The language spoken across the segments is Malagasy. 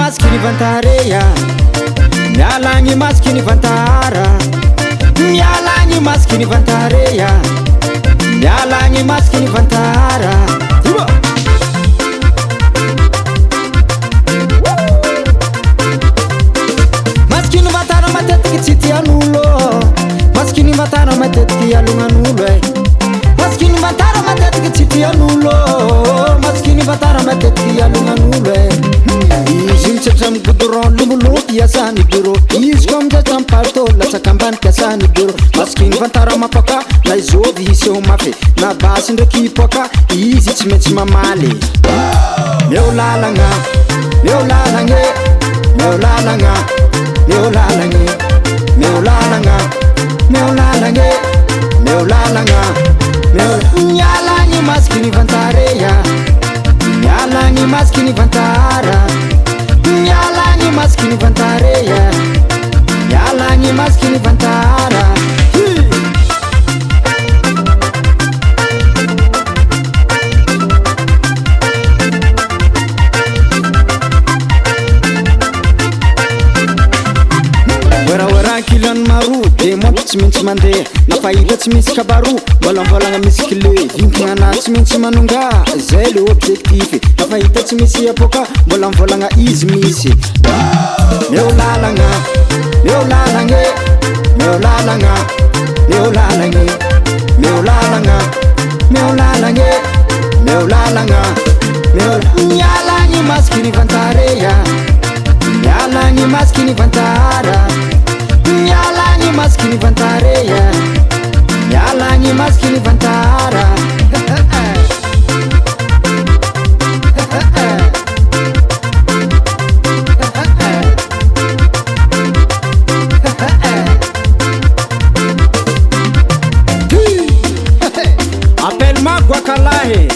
Masikiny vantara mialagny masikiny vantara mialagny masikiny vantara mialagny masikiny vantara masikiny vantara matetiky tsy tian'olo masikiny vantara matetiky alognagn'olo masikiny vantara matetiky tsy tian'olo masikiny vantara matetiky alognagn'olo izy mitsatra amy goudron lombolombo iasany bureau izy koa mitsatra amy palto latsaka ambaniky asany bureau masikiny vantara mapaka na izovy iseho mafy na basy ndraiky ipoaka izy tsy maintsy mamaly meo lalagna meo lalagna meo lalagna meo lalagna meo lalagna meo lalagna meo lalagna meo mialagny masikiny vantara mialagny masikiny vantara mialagny masikiny vantara mialagny masikiny vantara kilany maro de montre tsy maintsy mandeha nafahita tsy misy kabaro mbolambolagna misy clé vinkigna tsy maintsy manonga zay le objectif nafahita tsy misy apoka mbolambolagna izy misy meo lalagna meo lalagna meo lalagna meo lalagna meo lalagna meo lalagna meo lalagna meo mialagny masikiny vantara mialagny masikiny vantara mialagny masikiny vantara mialagny masikiny vantara appelle-moi Guacalahe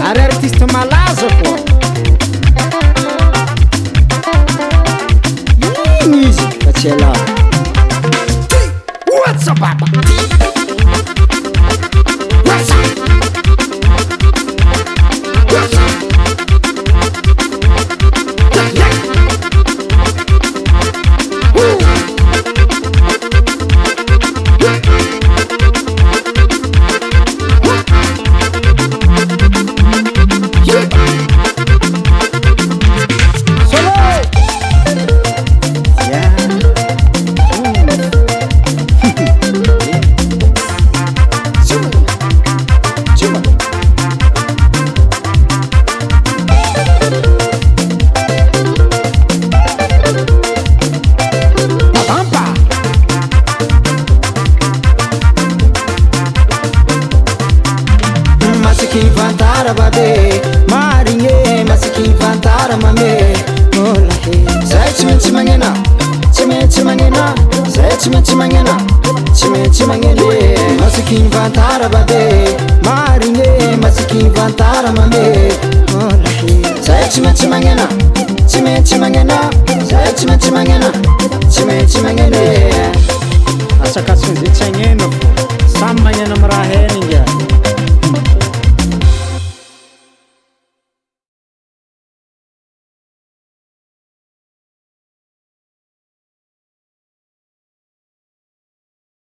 ary artiste malaza koa ino izy fa tsy ala ohatsa baba Masikiny vantara babe marigny masikiny vantara mame olahe zay tsy maintsy magnena tsy maintsy magnena zay tsy maintsy magnena tsy maintsy magnena masikiny vantara babe marigny masikiny vantara mame olahe zay tsy maintsy magnena tsy maintsy magnena zay tsy maintsy magnena tsy maintsy magnena asakatsiny zay tsy agnena fo samy magnena amy raha henigna